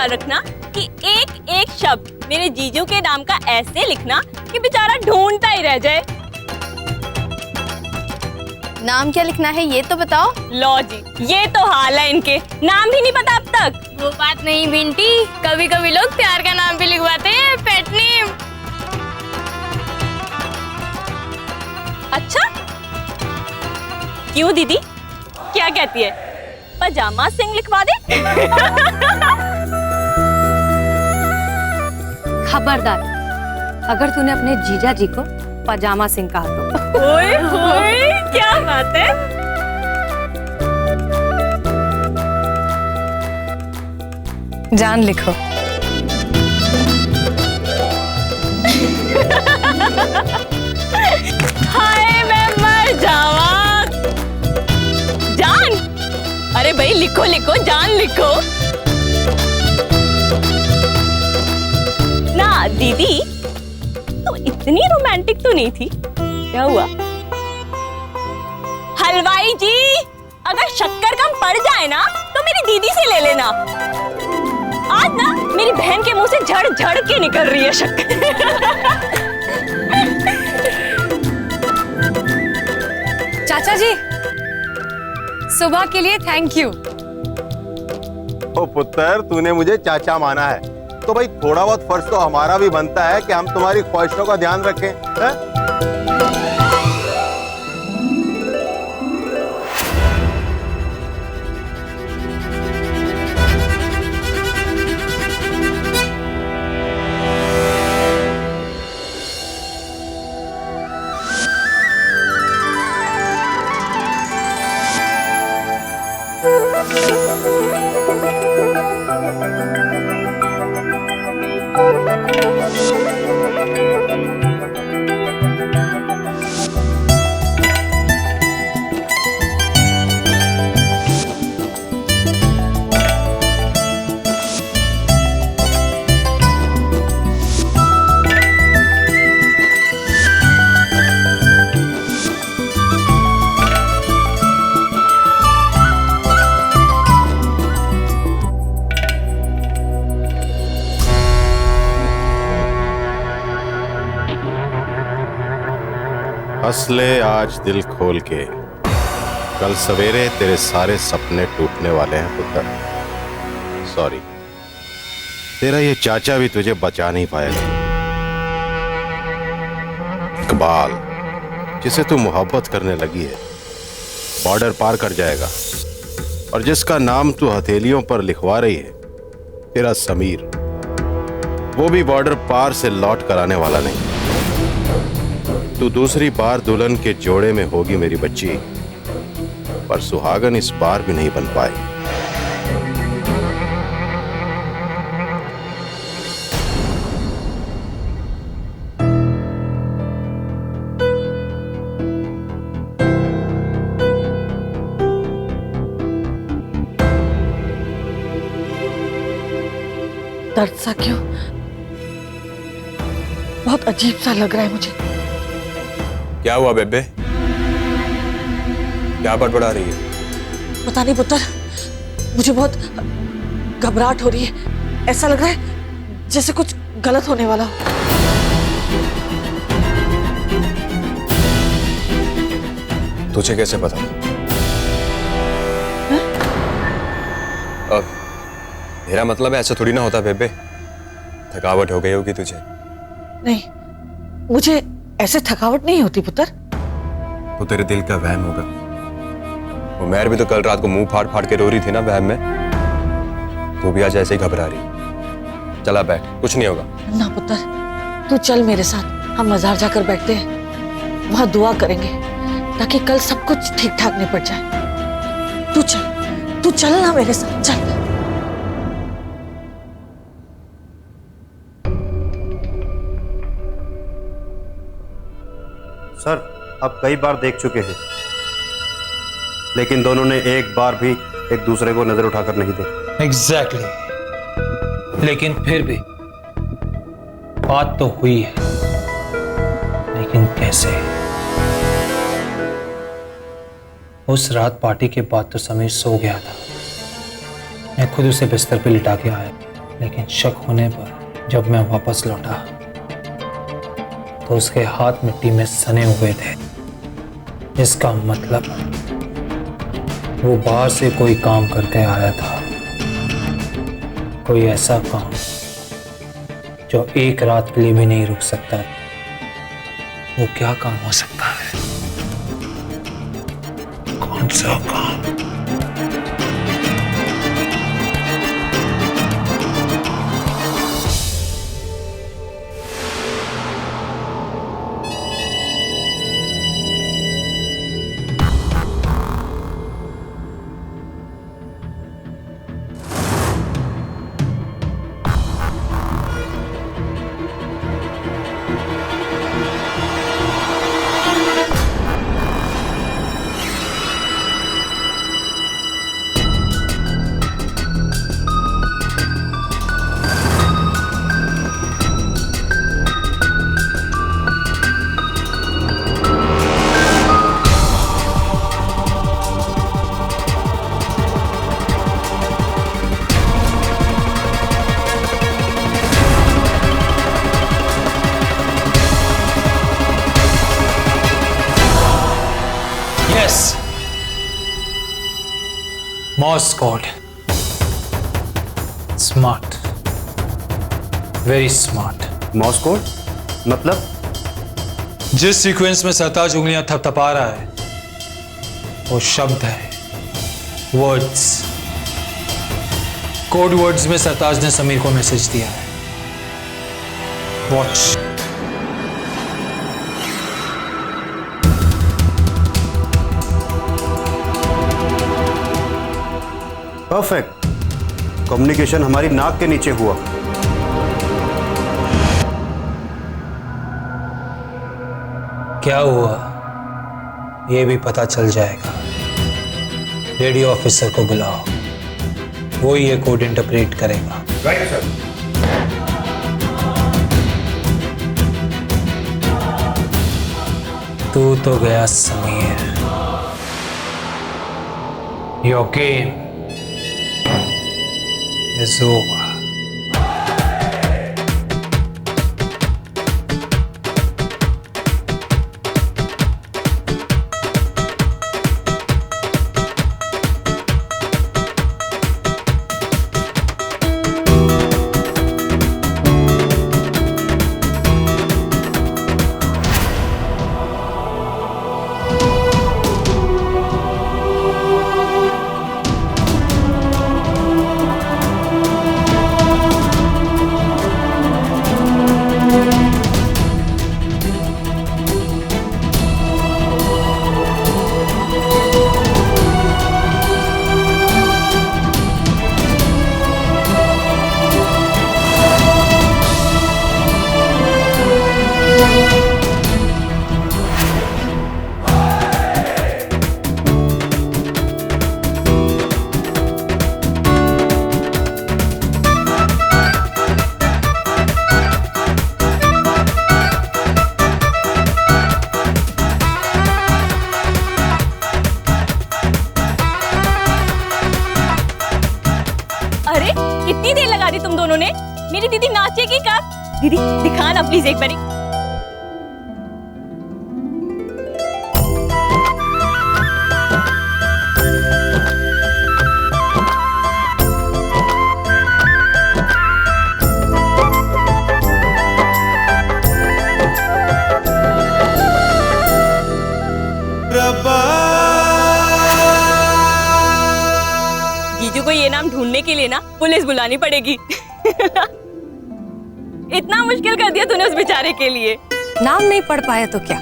ख्याल रखना कि एक एक शब्द मेरे जीजू के नाम का ऐसे लिखना कि बेचारा ढूंढता ही रह जाए। नाम क्या लिखना है ये तो बताओ। लो जी, ये तो हाल है इनके, नाम भी नहीं पता अब तक। वो बात नहीं बिंटी, कभी कभी लोग प्यार का नाम भी लिखवाते हैं, पेट नेम। अच्छा, क्यों दीदी, क्या कहती है? पजामा सिंह लिखवा दे? खबरदार, अगर तूने अपने जीजा जी को पजामा सिंह कहा तो। ओए होए, क्या बात है। जान लिखो। हाय मैं मर जावा। जान? अरे भाई लिखो लिखो, जान लिखो ना। दीदी तो इतनी रोमांटिक तो नहीं थी, क्या हुआ? हलवाई जी, अगर शक्कर कम पड़ जाए ना तो मेरी दीदी से ले लेना। आज ना मेरी बहन के मुंह से झड़ झड़ के निकल रही है शक्कर। चाचा जी, सुबह के लिए थैंक यू। ओ पुत्र, तूने मुझे चाचा माना है तो भाई थोड़ा बहुत फर्ज तो हमारा भी बनता है कि हम तुम्हारी ख्वाहिशों का ध्यान रखें, है? हंस ले आज दिल खोल के, कल सवेरे तेरे सारे सपने टूटने वाले हैं पुत्र। सॉरी, तेरा ये चाचा भी तुझे बचा नहीं पाएगा। इकबाल, जिसे तू मोहब्बत करने लगी है, बॉर्डर पार कर जाएगा, और जिसका नाम तू हथेलियों पर लिखवा रही है, तेरा समीर, वो भी बॉर्डर पार से लौट कर आने वाला नहीं। तू दूसरी बार दुल्हन के जोड़े में होगी मेरी बच्ची, पर सुहागन इस बार भी नहीं बन पाई। दर्द सा क्यों? बहुत अजीब सा लग रहा है मुझे। क्या हुआ बेबे? क्या बड़बड़ा रही है? पता नहीं पुत्र, मुझे बहुत घबराहट हो रही है। ऐसा लग रहा है जैसे कुछ गलत होने वाला हो। तुझे कैसे पता? अब मेरा मतलब है ऐसा थोड़ी ना होता बेबे। थकावट हो गई होगी तुझे। नहीं, मुझे ऐसे थकावट नहीं होती पुत्र। तो तेरे दिल का वहम होगा। वो मैर भी तो कल रात को मुंह फाड़ फाड़ के रो रही थी ना वहम में। तू भी आज ऐसे ही घबरा रही। चला बैठ, कुछ नहीं होगा। ना पुत्र, तू चल मेरे साथ, हम मजार जाकर बैठते हैं, वहां दुआ करेंगे ताकि कल सब कुछ ठीक ठाक निपट जाए। तू चल ना मेरे साथ, चल। सर, आप कई बार देख चुके हैं, लेकिन दोनों ने एक बार भी एक दूसरे को नजर उठाकर नहीं देखा। एग्जैक्टली। लेकिन फिर भी बात तो हुई है, लेकिन कैसे? उस रात पार्टी के बाद तो समीर सो गया था। मैं खुद उसे बिस्तर पे लिटा के आया, लेकिन शक होने पर जब मैं वापस लौटा तो उसके हाथ मिट्टी में सने हुए थे, जिसका मतलब वो बाहर से कोई काम करके आया था। कोई ऐसा काम जो एक रात के लिए भी नहीं रुक सकता। वो क्या काम हो सकता है? कौन सा काम? Morse code. Smart. Very smart. Moore's code मतलब? जिस सीक्वेंस में सरताज उंगलियां थपथपा रहा है वो शब्द है, वर्ड्स। कोड वर्ड्स में सरताज ने समीर को मैसेज दिया है। वॉच। परफेक्ट। कम्युनिकेशन हमारी नाक के नीचे हुआ। क्या हुआ ये भी पता चल जाएगा। रेडियो ऑफिसर को बुलाओ, वो ये कोड इंटरप्रेट करेगा। Right sir. तू तो गया Sameer. Your game is over. अरे कितनी देर लगा दी तुम दोनों ने? मेरी दीदी नाचेगी कब? दीदी दिखा ना प्लीज एक बारी। जीजू को ये नाम ढूंढने के लिए ना पुलिस बुलानी पड़ेगी। इतना मुश्किल कर दिया तूने उस बेचारे के लिए। नाम नहीं पढ़ पाया तो क्या,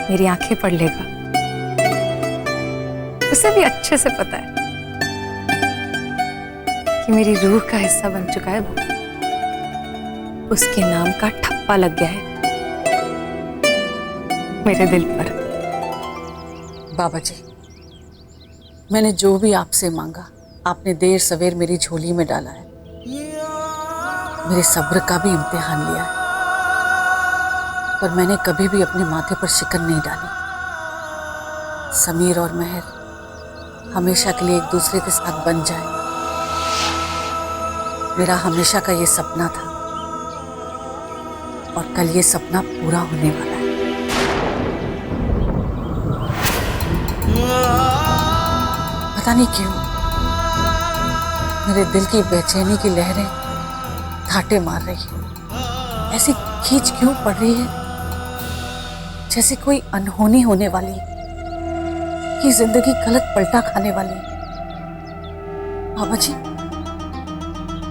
मेरी आंखें पढ़ लेगा। उसे भी अच्छे से पता है कि मेरी रूह का हिस्सा बन चुका है वो। उसके नाम का ठप्पा लग गया है मेरे दिल पर। बाबा जी, मैंने जो भी आपसे मांगा आपने देर सवेर मेरी झोली में डाला है। मेरे सब्र का भी इम्तिहान लिया है, पर मैंने कभी भी अपने माथे पर शिकन नहीं डाली। समीर और महर हमेशा के लिए एक दूसरे के साथ बन जाए, मेरा हमेशा का ये सपना था और कल ये सपना पूरा होने वाला है। पता नहीं क्यों मेरे दिल की बेचैनी की लहरें घाटे मार रही है। ऐसी खींच क्यों पड़ रही है, जैसे कोई अनहोनी होने वाली, कि जिंदगी गलत पलटा खाने वाली। बाबा जी,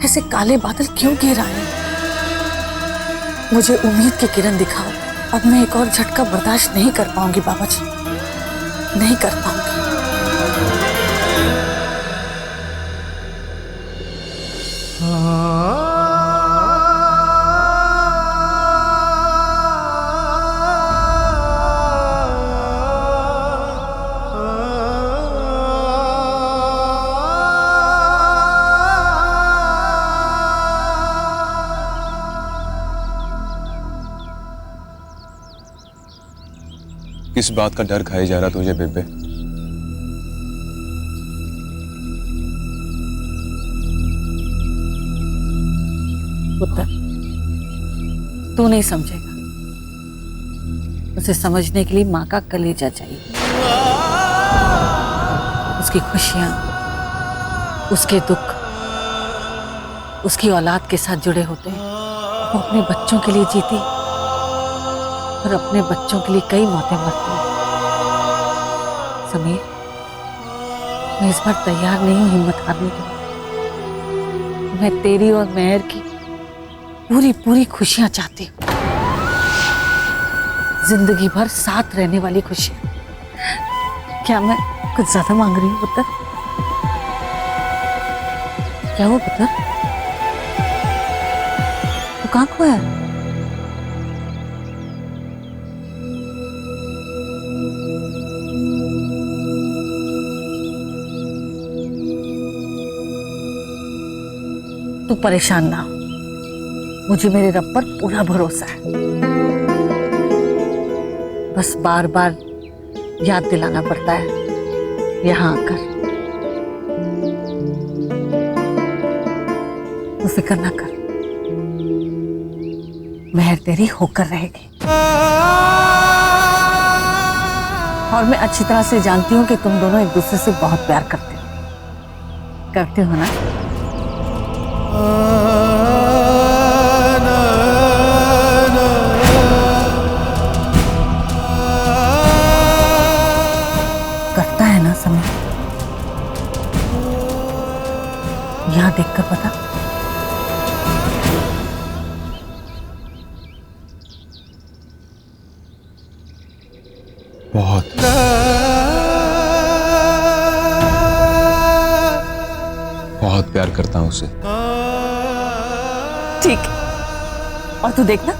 ऐसे काले बादल क्यों घेर आए? मुझे उम्मीद की किरण दिखाओ। अब मैं एक और झटका बर्दाश्त नहीं कर पाऊंगी बाबा जी, नहीं कर पाऊंगी। किस बात का डर खाए जा रहा तुझे बेबे? पुत्र, तू नहीं समझेगा। उसे समझने के लिए माँ का कलेजा चाहिए। उसकी खुशियां, उसके दुख, उसकी औलाद के साथ जुड़े होते हैं। वो अपने बच्चों के लिए जीती और अपने बच्चों के लिए कई मौतें मरती हैं। समीर, मैं इस बार तैयार नहीं हूं हिम्मत हारने के लिए। मैं तेरी और मेहर की पूरी पूरी खुशियां चाहती हूँ, जिंदगी भर साथ रहने वाली खुशियां। क्या मैं कुछ ज्यादा मांग रही हूँ पुत्र? क्या हुआ पुत्र? तू कहाँ खोया है? तू परेशान ना हो, मुझे मेरे रब पर पूरा भरोसा है। बस बार बार याद दिलाना पड़ता है यहाँ आकर। तू फिक्र ना कर, मेहर तेरी होकर रहेगी। और मैं अच्छी तरह से जानती हूँ कि तुम दोनों एक दूसरे से बहुत प्यार करते हो ना? करता है ना समय? यहां देखकर पता। बहुत प्यार करता हूं उसे। ठीक है, और तू देखना,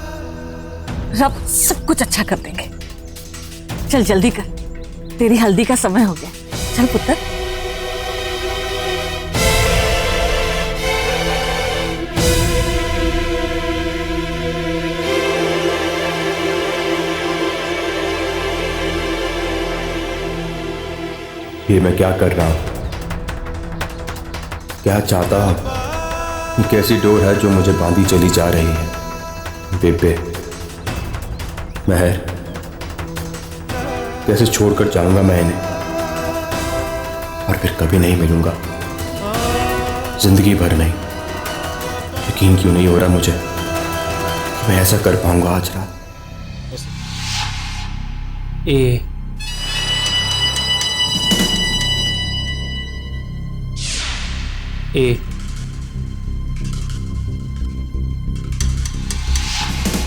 रब सब कुछ अच्छा कर देंगे। चल जल्दी कर, तेरी हल्दी का समय हो गया। चल पुत्र। ये मैं क्या कर रहा हूं? क्या चाहता हूं? ये कैसी डोर है जो मुझे बांधी चली जा रही है? बेबे, महर, कैसे छोड़कर जाऊंगा मैं इन्हें? और फिर कभी नहीं मिलूंगा, जिंदगी भर नहीं। यकीन क्यों नहीं हो रहा मुझे कि मैं ऐसा कर पाऊंगा आज रात? ए ए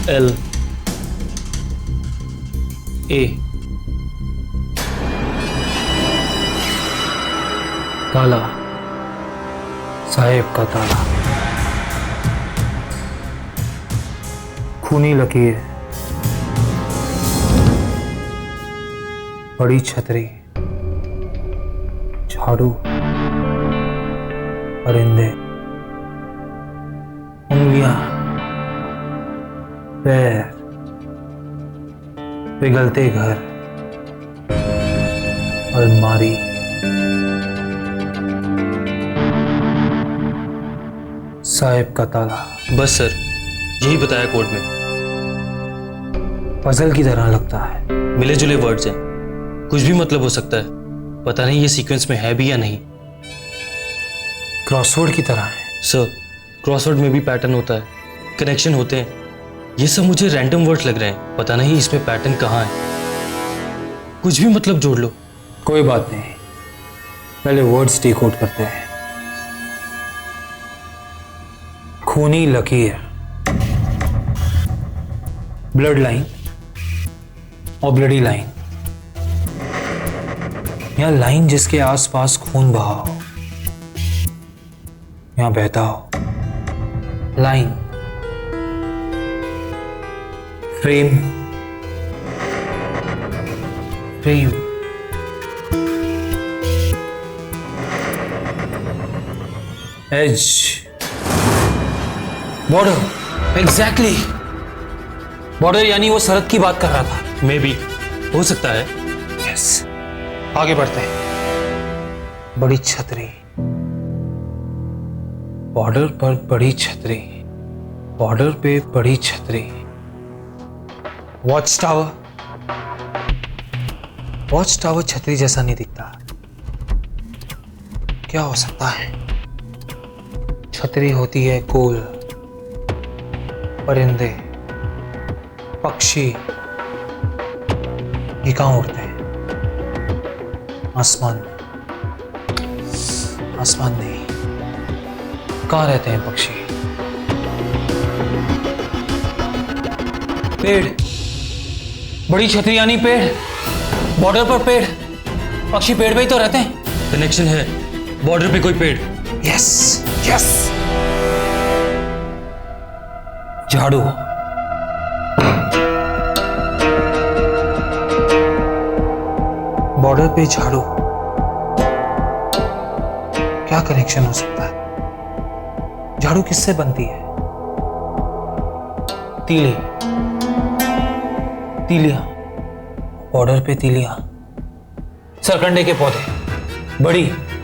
एल ए ताला, साहेब का ताला, खूनी लकीर, बड़ी छतरी, झाड़ू, परिंदे, उंगलियां, पैर, पिघलते घर, अलमारी, साहिब का ताला। बस सर, यही बताया कोड में। पजल की तरह लगता है। मिले जुले वर्ड्स हैं, कुछ भी मतलब हो सकता है। पता नहीं ये सीक्वेंस में है भी या नहीं। क्रॉसवर्ड की तरह है। सर, क्रॉसवर्ड में भी पैटर्न होता है, कनेक्शन होते हैं। ये सब मुझे रैंडम वर्ड्स लग रहे हैं, पता नहीं इसमें पैटर्न कहाँ है। कुछ भी मतलब जोड़ लो। कोई बात नहीं, पहले वर्ड्स डिकोड करते हैं। खूनी लकीर, ब्लड लाइन और ब्लडी लाइन। यहां लाइन जिसके आसपास खून बहा हो, यहां बहता हो। Line, frame, frame, edge, border. Exactly, border यानी वो सरहद की बात कर रहा था। मे बी, हो सकता है। यस, आगे बढ़ते हैं। बड़ी छतरी, बॉर्डर पर बड़ी छतरी, बॉर्डर पे बड़ी छतरी। वॉच टावर, वॉच टावर छतरी जैसा नहीं दिखता। क्या हो सकता है? छतरी होती है गोल। परिंदे, पक्षी, ये कहाँ उड़ते हैं? आसमान में। आसमान नहीं, कहाँ रहते हैं पक्षी? पेड़, बड़ी छतरी यानी पेड़। बॉर्डर पर पेड़, पक्षी पेड़ पे ही तो रहते हैं। कनेक्शन है, बॉर्डर पे कोई पेड़। Yes, yes. झाड़ू, बॉर्डर पे झाड़ू। क्या कनेक्शन हो सकता है? झाड़ू किससे बनती है? तीली, तीलियां, बॉर्डर पे तीलियां। सरकंडे के पौधे, बड़ी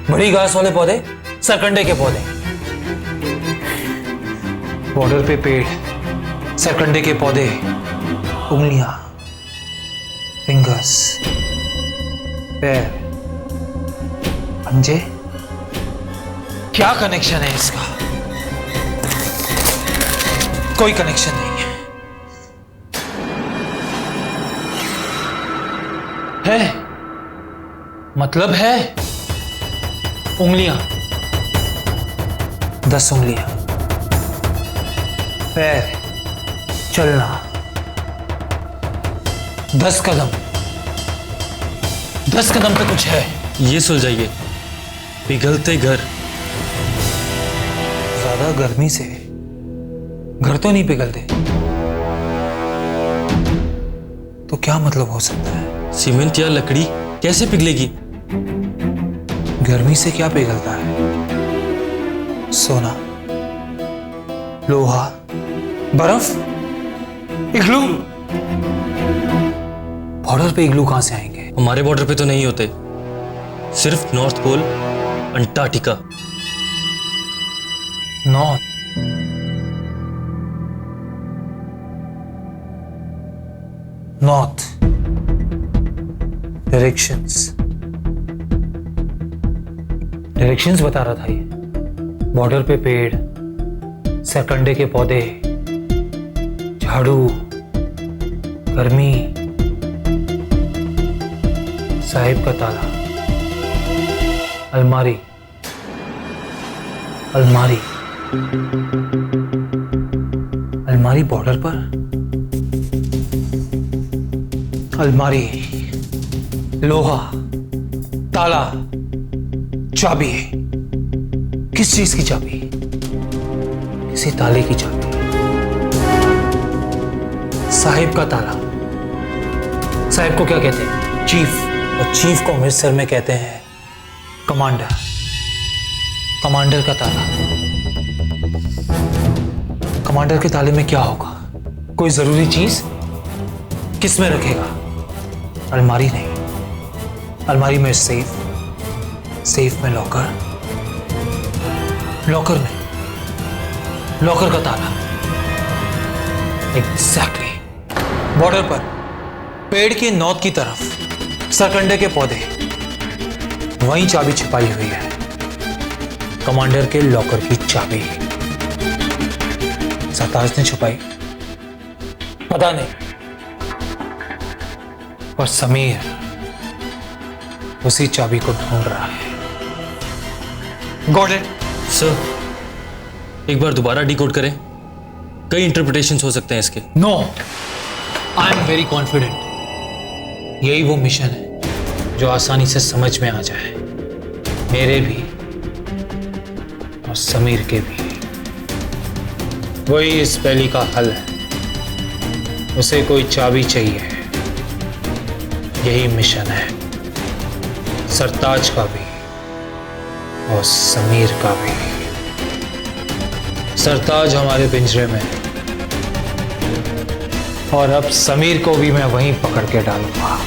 बड़ी घास वाले पौधे, सरकंडे के पौधे। बॉर्डर पे पेड़, सरकंडे के पौधे, उंगलियां, फिंगर्स, पैर, पंजे। क्या कनेक्शन है इसका? कोई कनेक्शन नहीं है। है मतलब है उंगलियां, 10 उंगलियां, पैर, चलना, 10 कदम। 10 कदम पे कुछ है। ये सुलझाइए, पिघलते घर। ज्यादा गर्मी से घर तो नहीं पिघलते, तो क्या मतलब हो सकता है? सीमेंट या लकड़ी कैसे पिघलेगी? गर्मी से क्या पिघलता है? सोना, लोहा, बर्फ, इग्लू। बॉर्डर पे इग्लू कहां से आएंगे? हमारे बॉर्डर पे तो नहीं होते, सिर्फ north pole, Antarctica. North, north, directions, directions बता रहा था ये। बॉर्डर पे पेड़, सरकंडे के पौधे, झाड़ू, गर्मी, साहिब का ताला, अलमारी, अलमारी, अलमारी बॉर्डर पर, अलमारी, लोहा, ताला, चाबी। किस चीज की चाबी? किसी ताले की चाबी। साहिब का ताला। साहिब को क्या कहते हैं? चीफ। और चीफ को अमृतसर में कहते हैं कमांडर। कमांडर का ताला। कमांडर के ताले में क्या होगा? कोई जरूरी चीज? किस में रखेगा? अलमारी नहीं, अलमारी में सेफ, सेफ में लॉकर, लॉकर में लॉकर का ताला। एग्जैक्टली बॉर्डर पर पेड़ के नॉर्थ की तरफ सरकंडे के पौधे, वहीं चाबी छिपाई हुई है, कमांडर के लॉकर की चाबी। सरताज ने छुपाई, पता नहीं, और समीर उसी चाबी को ढूंढ रहा है। गॉट इट सर, एक बार दोबारा डिकोड करें, कई इंटरप्रिटेशंस हो सकते हैं इसके। No, I am very confident. यही वो मिशन है जो आसानी से समझ में आ जाए, मेरे भी और समीर के भी। वही इस पहेली का हल है। उसे कोई चाबी चाहिए, यही मिशन है, सरताज का भी और समीर का भी। सरताज हमारे पिंजरे में है और अब समीर को भी मैं वहीं पकड़ के डालूंगा।